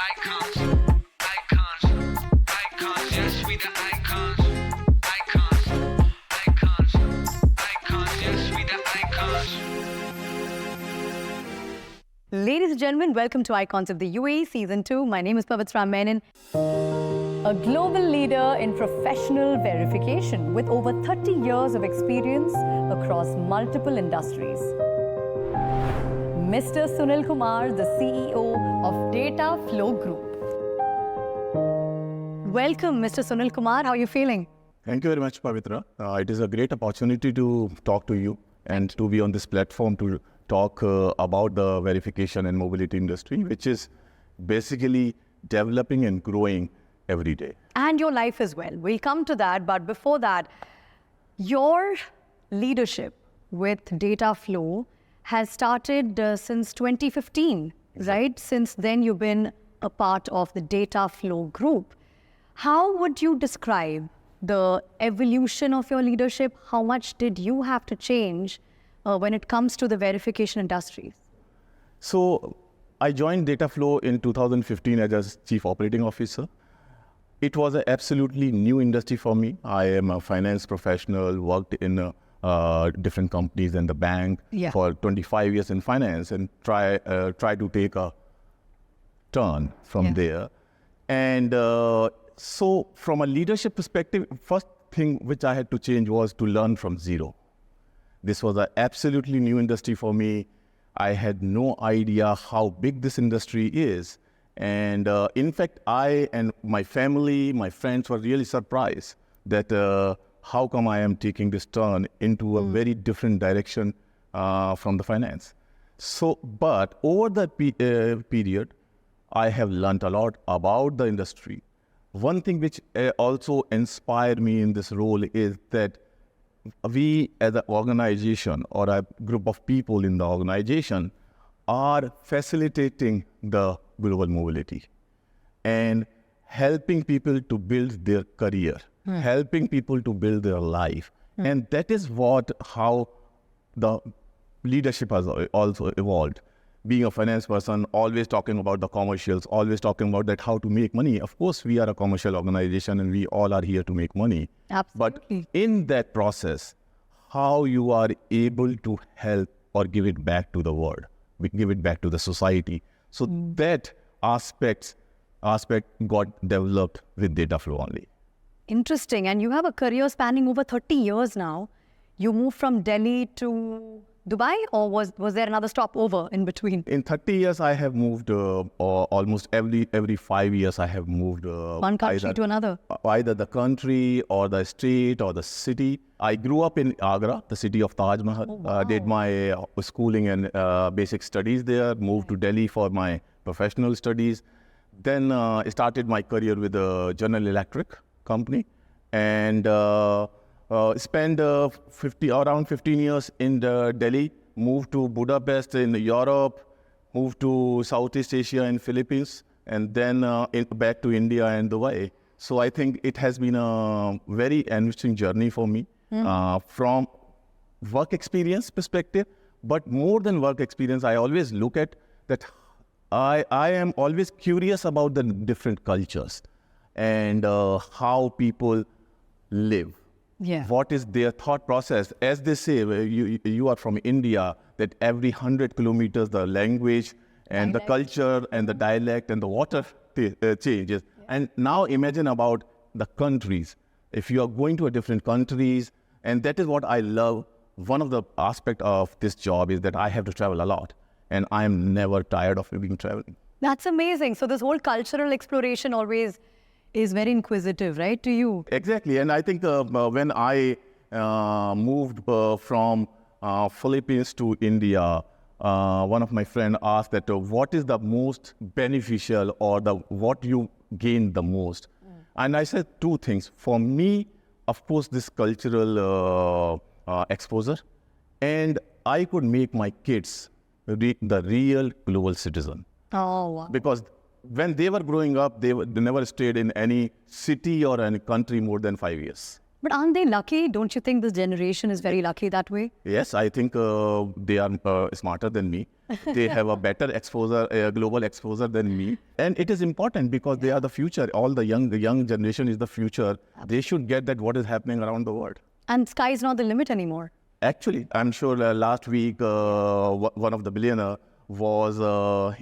Icons, icons, icons, yes, we the icons. Icons, icons, icons, yes, we the icons. Ladies and gentlemen, welcome to Icons of the UAE Season 2. My name is Pavithra Menon, a global leader in professional verification with over 30 years of experience across multiple industries. Mr. Sunil Kumar, the CEO of DataFlow Group. Welcome, Mr. Sunil Kumar. How are you feeling? Thank you very much, Pavitra. It is a great opportunity to talk to you and to be on this platform to talk about the verification and mobility industry, which is basically developing and growing every day. And your life as well. We'll come to that. But before that, your leadership with DataFlow has started since 2015, right? Since then, you've been a part of the DataFlow Group. How would you describe the evolution of your leadership? How much did you have to change when it comes to the verification industries? So I joined DataFlow in 2015 as Chief Operating Officer. It was an absolutely new industry for me. I am a finance professional, worked in different companies and the bank for 25 years in finance, and try to take a turn from there. And so from a leadership perspective, first thing which I had to change was to learn from zero. This was an absolutely new industry for me. I had no idea how big this industry is. And in fact, I and my family, my friends were really surprised that how come I am taking this turn into a very different direction from the finance. So, but over the period, I have learned a lot about the industry. One thing which also inspired me in this role is that we as an organization or a group of people in the organization are facilitating the global mobility and helping people to build their career, helping people to build their life. And that is how the leadership has also evolved. Being a finance person, always talking about the commercials, always talking about that how to make money. Of course, we are a commercial organization and we all are here to make money. Absolutely. But in that process, how you are able to help or give it back to the world, give it back to the society. So that aspect got developed with DataFlow only. Interesting. And you have a career spanning over 30 years now. You moved from Delhi to Dubai, or was there another stopover in between? In 30 years, I have moved almost every 5 years. I have moved one country to another. Either the country or the state or the city. I grew up in Agra, the city of Taj Mahal. Oh, wow. Did my schooling and basic studies there. Moved to Delhi for my professional studies. Then started my career with General Electric company, and spent around 15 years in Delhi, moved to Budapest in Europe, moved to Southeast Asia and Philippines, and then back to India and Dubai. So I think it has been a very interesting journey for me from work experience perspective. But more than work experience, I always look at that I am always curious about the different cultures and how people live. Yeah. What is their thought process? As they say, you are from India, that every 100 kilometers, the language and the culture and the dialect and the water changes. Yeah. And now imagine about the countries. If you are going to a different countries, and that is what I love. One of the aspects of this job is that I have to travel a lot, and I am never tired of being traveling. That's amazing. So this whole cultural exploration always is very inquisitive, right, to you? Exactly. And I think when I moved from Philippines to India, one of my friends asked that what is the most beneficial or what you gain the most? And I said two things. For me, of course, this cultural exposure, and I could make my kids the real global citizen. Oh, wow. Because when they were growing up, they never stayed in any city or any country more than 5 years. But aren't they lucky? Don't you think this generation is very lucky that way? Yes, I think they are smarter than me. They have a better exposure, global exposure than me. And it is important because they are the future. All the young generation is the future. They should get that what is happening around the world. And sky is not the limit anymore. Actually, I'm sure last week, one of the billionaire was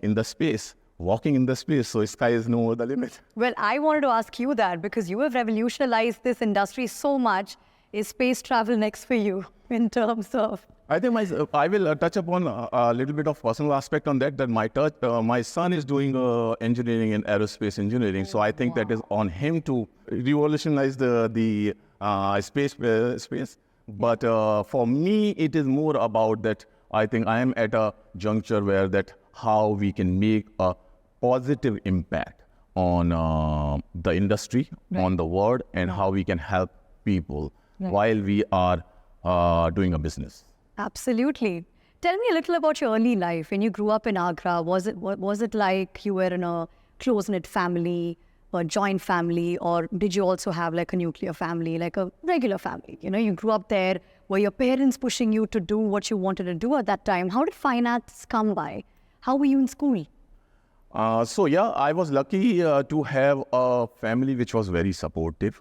in the space, walking in the space. So sky is no more the limit. Well, I wanted to ask you that because you have revolutionized this industry so much. Is space travel next for you in terms of? I think I will touch upon a little bit of personal aspect on that. That my son is doing engineering and aerospace engineering. So I think that is on him to revolutionize the space. But for me, it is more about that. I think I am at a juncture where that how we can make a positive impact on the industry, on the world, and how we can help people while we are doing a business. Absolutely. Tell me a little about your early life. When you grew up in Agra, was it like you were in a close-knit family, a joint family, or did you also have like a nuclear family, like a regular family? You know, you grew up there. Were your parents pushing you to do what you wanted to do at that time? How did finance come by? How were you in school? So yeah, I was lucky to have a family which was very supportive.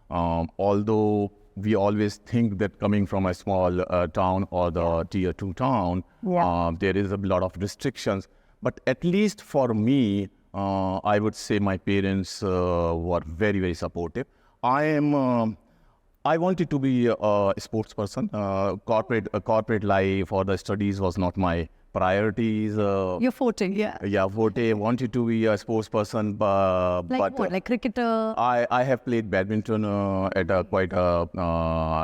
Although we always think that coming from a small town or the tier 2 town, there is a lot of restrictions. But at least for me, I would say my parents were very, very supportive. I wanted to be a sports person. Corporate life or the studies was not my priorities. Your forte, yeah. Yeah, forte. Wanted to be a sports person, but what, like cricketer? I have played badminton at a quite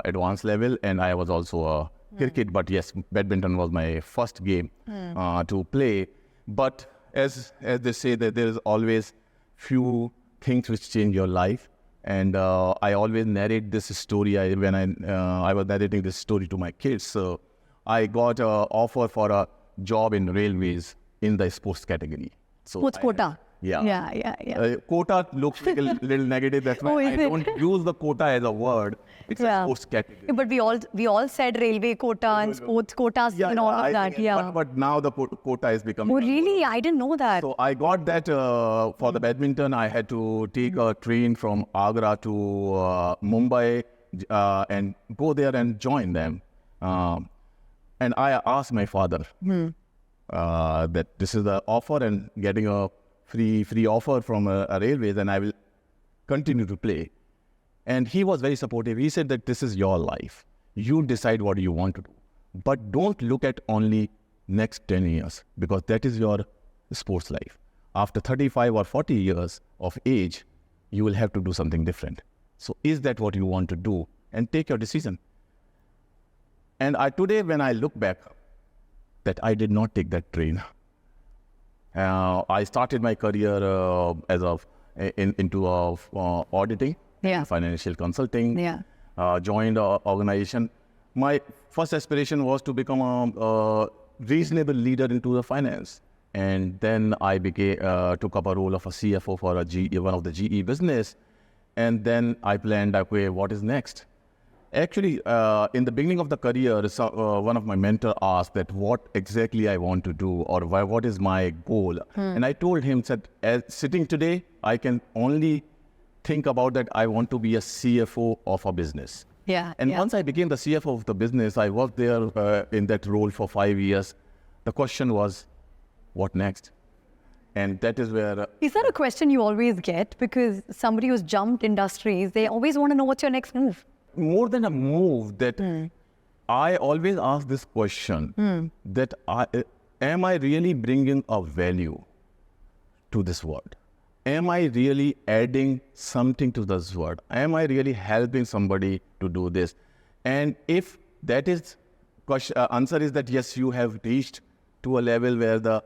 advanced level, and I was also a cricket. But yes, badminton was my first game to play. But as they say, that there is always few things which change your life. And I always narrate this story. When I was narrating this story to my kids, so I got an offer for a job in railways in the sports category. So Sports quota. Yeah. Quota looks like a little negative. That's why I don't use the quota as a word. It's a sports category. Yeah, but we all said railway quota and sports quotas and all of that. Yeah. But now the quota is becoming. Oh, really? I didn't know that. So I got that for the badminton. I had to take a train from Agra to Mumbai and go there and join them. And I asked my father that this is the offer and getting a free offer from a railways, and I will continue to play. And he was very supportive. He said that this is your life. You decide what you want to do. But don't look at only next 10 years because that is your sports life. After 35 or 40 years of age, you will have to do something different. So is that what you want to do? And take your decision. And today, when I look back, that I did not take that train. I started my career into auditing, financial consulting, joined an organization. My first aspiration was to become a reasonable leader into the finance. And then I took up a role of a CFO for one of the GE business. And then I planned, okay, what is next? Actually, in the beginning of the career, one of my mentors asked that what exactly I want to do or what is my goal. And I told him that as sitting today, I can only think about that I want to be a CFO of a business. And once I became the CFO of the business, I worked there in that role for 5 years. The question was, what next? And that is where... Is that a question you always get? Because somebody who's jumped industries, they always want to know what's your next move. More than a move, that I always ask this question, that am I really bringing a value to this world? Am I really adding something to this world? Am I really helping somebody to do this? And if that is answer is that yes, you have reached to a level where the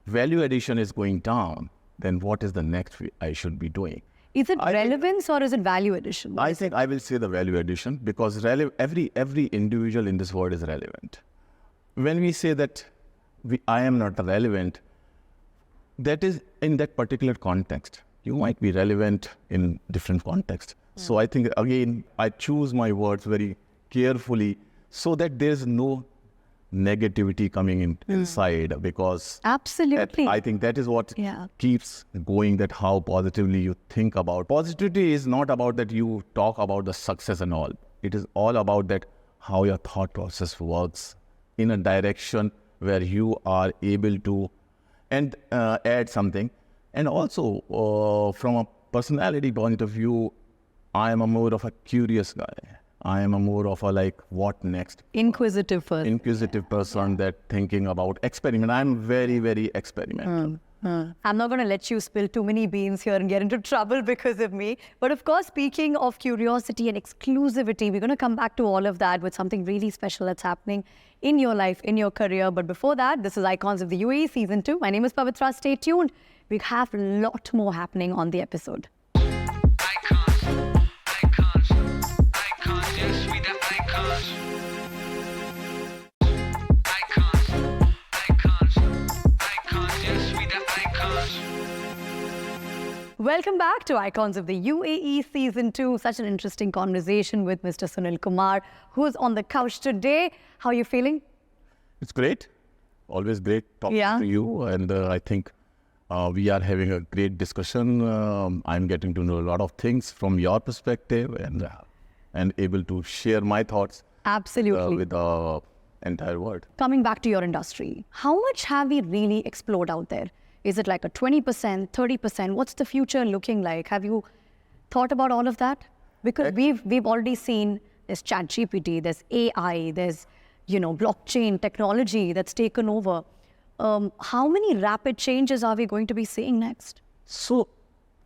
value addition is going down, then what is the next I should be doing? Is it relevance or is it value addition? I think I will say the value addition because every individual in this world is relevant. When we say that I am not relevant, that is in that particular context. you might be relevant in different contexts. So I think, again, I choose my words very carefully so that there's no negativity coming inside, because Absolutely. I think that is what Yeah. keeps going, that how positively you think about. Positivity is not about that you talk about the success and all. It is all about that how your thought process works in a direction where you are able to add something. And also from a personality point of view, I am a more of a curious guy. I am a more of a like, what next? Inquisitive person. Inquisitive person that thinking about experiment. I'm very, very experimental. I'm not going to let you spill too many beans here and get into trouble because of me. But of course, speaking of curiosity and exclusivity, we're going to come back to all of that with something really special that's happening in your life, in your career. But before that, this is Icons of the UAE Season 2. My name is Pavithra. Stay tuned. We have a lot more happening on the episode. Icons, icons, yes, we the icons. Icons, yes, we the icons. Welcome back to Icons of the UAE Season 2. Such an interesting conversation with Mr. Sunil Kumar, who's on the couch today. How are you feeling? It's great. Always great talking to you. And I think we are having a great discussion. I'm getting to know a lot of things from your perspective and able to share my thoughts Absolutely. with the entire world. Coming back to your industry, how much have we really explored out there? Is it like a 20%, 30%? What's the future looking like? Have you thought about all of that? Because we've already seen there's ChatGPT, there's AI, there's blockchain technology that's taken over. How many rapid changes are we going to be seeing next? So,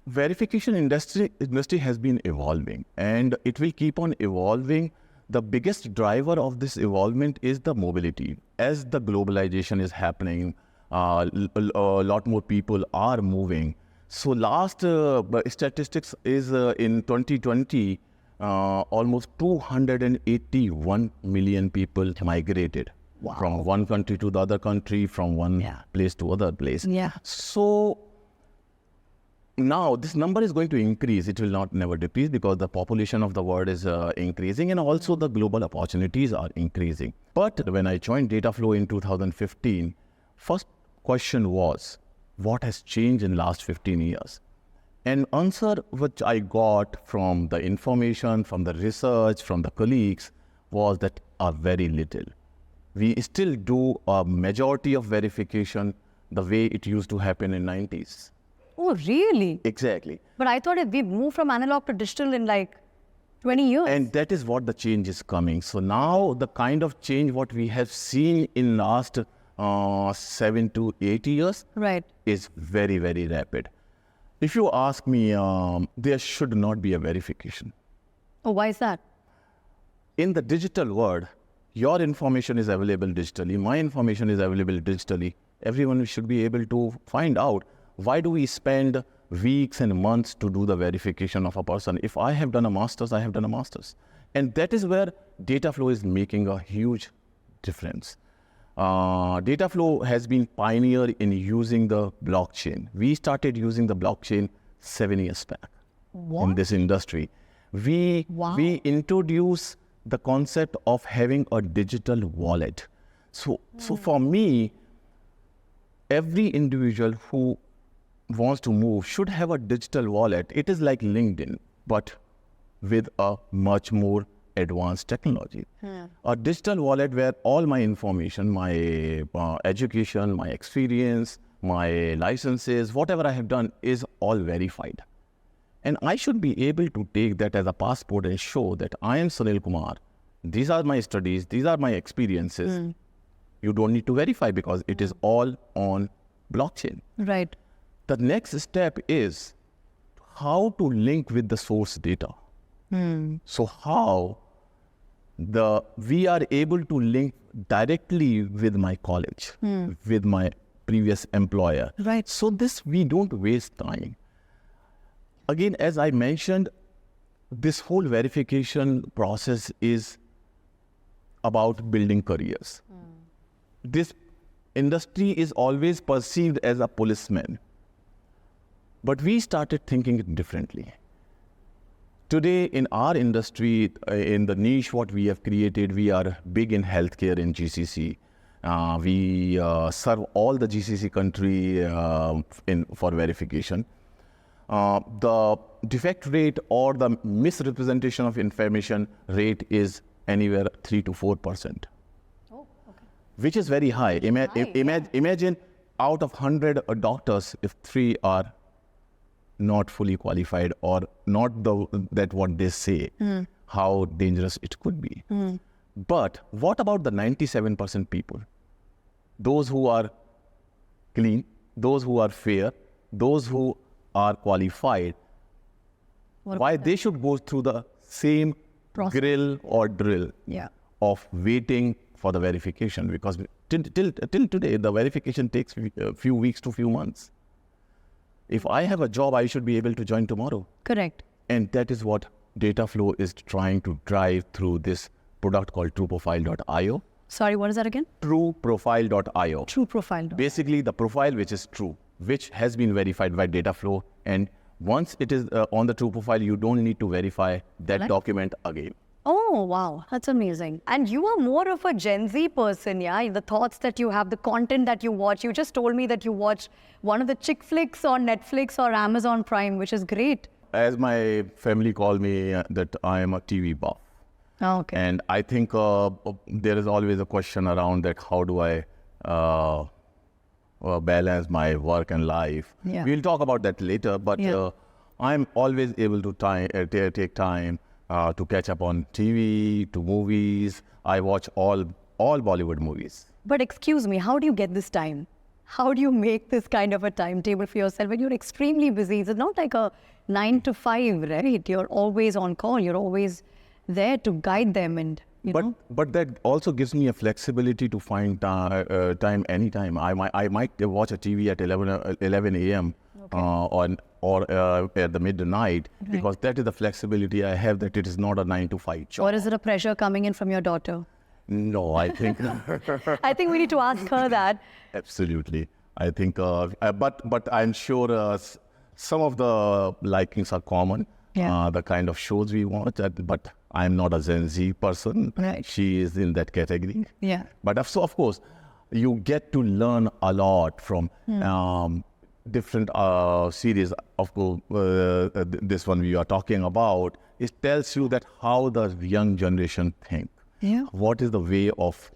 verification industry has been evolving, and it will keep on evolving. The biggest driver of this evolvement is the mobility. As the globalization is happening, a lot more people are moving. So last statistics is in 2020, almost 281 million people migrated from one country to the other country, from one place to other place. Yeah. So now this number is going to increase. It will never decrease, because the population of the world is increasing, and also the global opportunities are increasing. But when I joined DataFlow in 2015, first question was, what has changed in last 15 years? And answer which I got from the information, from the research, from the colleagues, was that very little. We still do a majority of verification the way it used to happen in 90s. Oh, really? Exactly. But I thought we've moved from analog to digital in like 20 years. And that is what the change is coming. So now the kind of change what we have seen in last 7 to 8 years is very, very rapid. If you ask me, there should not be a verification. Oh, why is that? In the digital world, your information is available digitally, my information is available digitally. Everyone should be able to find out, why do we spend weeks and months to do the verification of a person? If I have done a master's, I have done a master's. And that is where DataFlow is making a huge difference. DataFlow has been pioneer in using the blockchain. We started using the blockchain 7 years back in this industry. We introduced the concept of having a digital wallet. So for me, every individual who wants to move should have a digital wallet. It is like LinkedIn, but with a much more advanced technology. A digital wallet where all my information, my education, my experience, my licenses, whatever I have done is all verified. And I should be able to take that as a passport and show that I am Sunil Kumar. These are my studies, these are my experiences. You don't need to verify because it is all on blockchain. Right. The next step is how to link with the source data. So how we are able to link directly with my college, with my previous employer. Right. So this, we don't waste time. Again, as I mentioned, this whole verification process is about building careers. This industry is always perceived as a policeman. But we started thinking it differently. Today, in our industry, in the niche what we have created, we are big in healthcare in GCC. We serve all the GCC country for verification. The defect rate or the misrepresentation of information rate is anywhere 3 to 4%. Oh, okay. Which is very high. Imagine out of 100 doctors, if 3 are not fully qualified or not that what they say, how dangerous it could be. But what about the 97% people? Those who are clean, those who are fair, those who are qualified, why they should go through the same grill or drill of waiting for the verification? Because till today, the verification takes a few weeks to few months. If I have a job, I should be able to join tomorrow. Correct. And that is what DataFlow is trying to drive through this product called TrueProfile.io. Sorry, what is that again? TrueProfile.io. TrueProfile. Basically, the profile which is true, which has been verified by DataFlow. And once it is on the True Profile, you don't need to verify that document again. Oh, wow. That's amazing. And you are more of a Gen Z person, yeah? The thoughts that you have, the content that you watch. You just told me that you watch one of the chick flicks on Netflix or Amazon Prime, which is great. As my family call me, that I am a TV buff. Oh, okay. And I think there is always a question around that, how do I balance my work and life? Yeah. We'll talk about that later, but I'm always able to take time to catch up on TV, to movies. I watch all Bollywood movies. But excuse me, how do you get this time? How do you make this kind of a timetable for yourself when you're extremely busy? It's not like a 9 to 5, right? You're always on call. You're always there to guide them and, you know. But that also gives me a flexibility to find time anytime. I might watch a TV at 11 a.m. or at the midnight, because that is the flexibility I have, that it is not a 9 to 5 job. Or is it a pressure coming in from your daughter? No, I think... I think we need to ask her that. Absolutely. I think, but I'm sure some of the likings are common, the kind of shows we watch, but I'm not a Gen Z person. Right. She is in that category. Yeah. But so of course, you get to learn a lot from different series. Of course, this one we are talking about, it tells you that how the young generation think. Yeah. What is the way of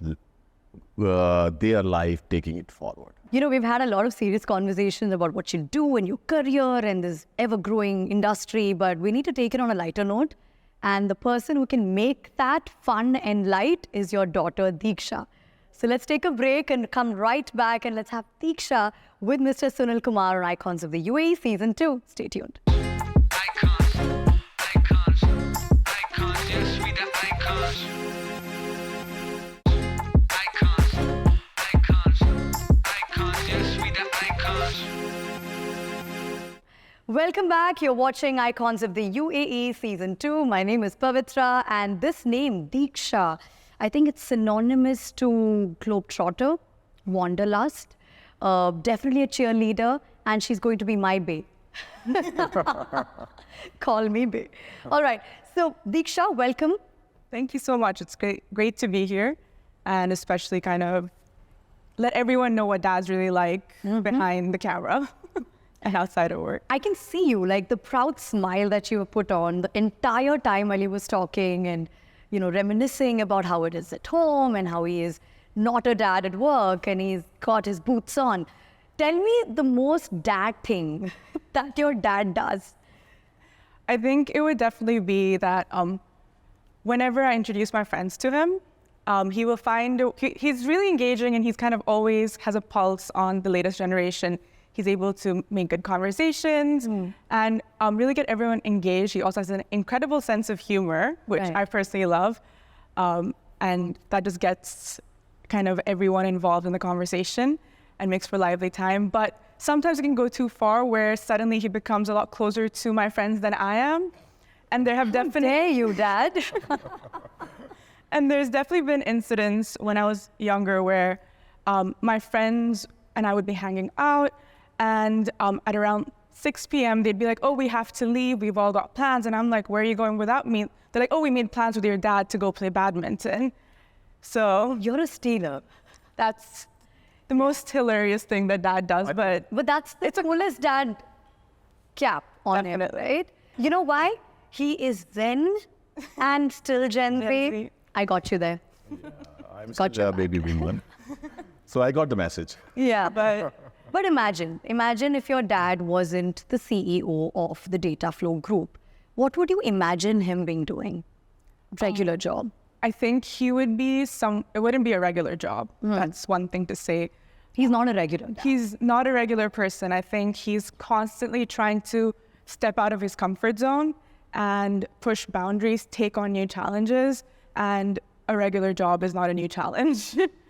their life taking it forward? You know, we've had a lot of serious conversations about what you do in your career and this ever-growing industry, but we need to take it on a lighter note. And the person who can make that fun and light is your daughter, Diksha. So let's take a break and come right back, and let's have Diksha with Mr. Sunil Kumar on Icons of the UAE Season 2. Stay tuned. Icons, yes, we the icons. Icons, yes, we the icons. Welcome back. You're watching Icons of the UAE Season 2. My name is Pavithra, and this name, Diksha, I think it's synonymous to Globetrotter, Wanderlust, definitely a cheerleader, and she's going to be my bae. Call me bae. All right. So, Diksha, welcome. Thank you so much. It's great to be here, and especially kind of let everyone know what Dad's really like behind the camera and outside of work. I can see you, like the proud smile that you put on the entire time while he was talking and, you know, reminiscing about how it is at home and how he is not a dad at work and he's got his boots on. Tell me the most dad thing that your dad does. I think it would definitely be that whenever I introduce my friends to him, he will find, he's really engaging and he's kind of always has a pulse on the latest generation. He's able to make good conversations and really get everyone engaged. He also has an incredible sense of humor, which I personally love. And that just gets kind of everyone involved in the conversation and makes for lively time. But sometimes it can go too far where suddenly he becomes a lot closer to my friends than I am. And there have definitely... How dare you, Dad? And there's definitely been incidents when I was younger where my friends and I would be hanging out, and at around 6 p.m., they'd be like, oh, we have to leave. We've all got plans. And I'm like, where are you going without me? They're like, oh, we made plans with your dad to go play badminton. So You're a stealer. that's the most hilarious thing that dad does. But that's the coolest dad cap on him, Definitely. right? You know why? He is Zen and still Gen Z. Z. I got you there. I'm Got still your a baby boomer. So I got the message. Yeah. but But imagine if your dad wasn't the CEO of the DataFlow Group. What would you imagine him being doing? Regular job. I think he would be it wouldn't be a regular job. That's one thing to say. He's not a regular dad. He's not a regular person. I think he's constantly trying to step out of his comfort zone and push boundaries, take on new challenges. And a regular job is not a new challenge.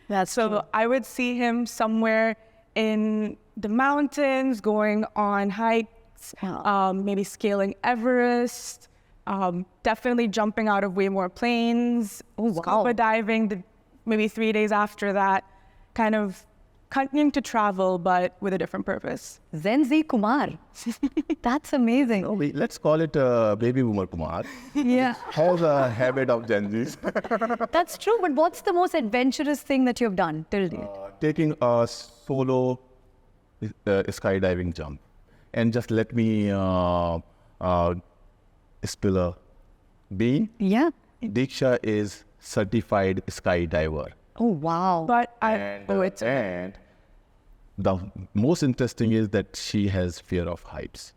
That's so true. I would see him somewhere in the mountains, going on hikes, Wow. maybe scaling Everest, definitely jumping out of way more planes, Oh, wow. scuba diving, maybe 3 days after that, kind of continuing to travel, but with a different purpose. Zen Z Kumar. That's amazing. No, let's call it baby boomer Kumar. Yeah. Has a habit of Gen Zs. That's true. But what's the most adventurous thing that you've done till date? Taking a solo skydiving jump. And just let me spill a bean. Yeah. Diksha is certified skydiver. Oh, wow. But I owe it to him. And the most interesting is that she has fear of heights.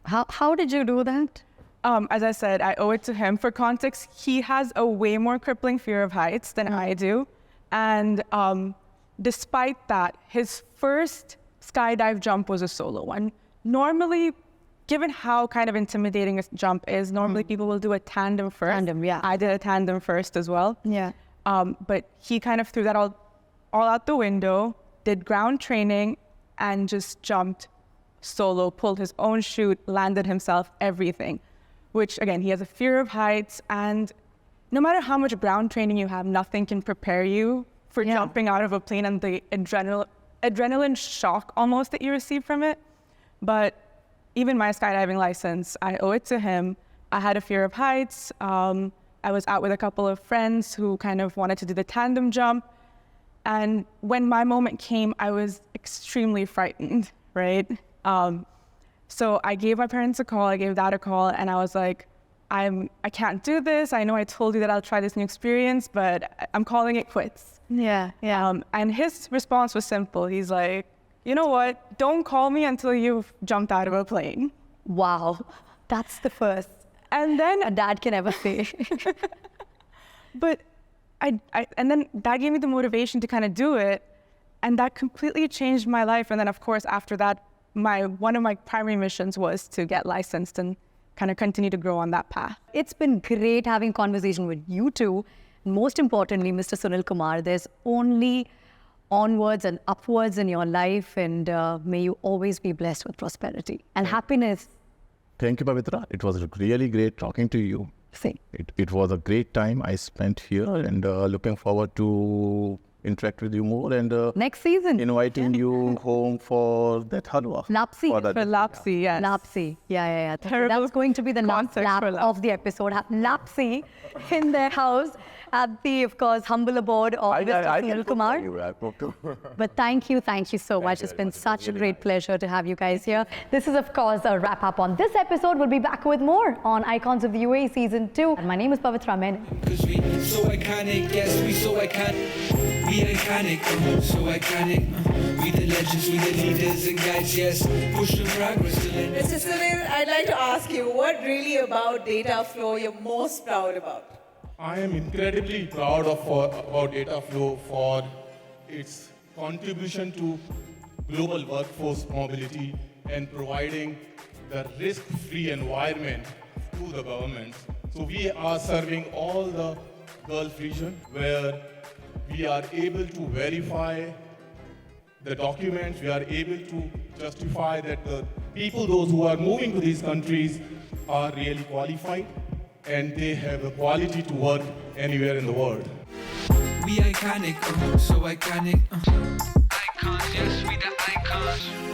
How did you do that? As I said, I owe it to him. For context, he has a way more crippling fear of heights than I do. And despite that, his first skydive jump was a solo one. Normally, given how kind of intimidating a jump is, normally people will do a tandem first. Tandem, yeah. I did a tandem first as well. Yeah. But he kind of threw that all out the window, did ground training, and just jumped solo, pulled his own chute, landed himself, everything. Which, again, he has a fear of heights, and no matter how much ground training you have, nothing can prepare you for Yeah. jumping out of a plane and the adrenaline shock almost that you receive from it. But even my skydiving license, I owe it to him. I had a fear of heights. I was out with a couple of friends who kind of wanted to do the tandem jump. And when my moment came, I was extremely frightened, right? So I gave my parents a call, I gave Dad a call, and I was like, I can't do this. I know I told you that I'll try this new experience, but I'm calling it quits. Yeah. Yeah. And his response was simple. He's like, you know what? Don't call me until you've jumped out of a plane. Wow. That's the first And then a dad can ever say. But and then that gave me the motivation to kind of do it. And that completely changed my life. And then, of course, after that, one of my primary missions was to get licensed and kind of continue to grow on that path. It's been great having conversation with you two. Most importantly, Mr. Sunil Kumar, there's only onwards and upwards in your life, and may you always be blessed with prosperity and happiness. Thank you, Pavithra. It was really great talking to you. Same. It was a great time I spent here, and looking forward to interact with you more, and Next season. inviting you home for that halwa. Lapsi. For that- For Lapsi, yes. Lapsi. Yeah. Terrible That's going to be the lap context for of the episode. Lapsi in their house at the, of course, humble abode of Mr. Sunil Kumar. But thank you so much. It's been such a great pleasure to have you guys here. This is, of course, a wrap up on this episode. We'll be back with more on Icons of the UAE Season 2. And my name is Pavithra Menon. Cause we so iconic, yes, we so iconic. We iconic, so iconic. We the legends, we the leaders and guides, yes. Pushing progress to the Mr. Sunil, I'd like to ask you what really about DataFlow you're most proud about? I am incredibly proud about DataFlow for its contribution to global workforce mobility and providing the risk-free environment to the governments. So we are serving all the Gulf region where we are able to verify the documents, we are able to justify that the people, those who are moving to these countries, are really qualified and they have the quality to work anywhere in the world. We iconic, so iconic. Icons, yes, we the icons.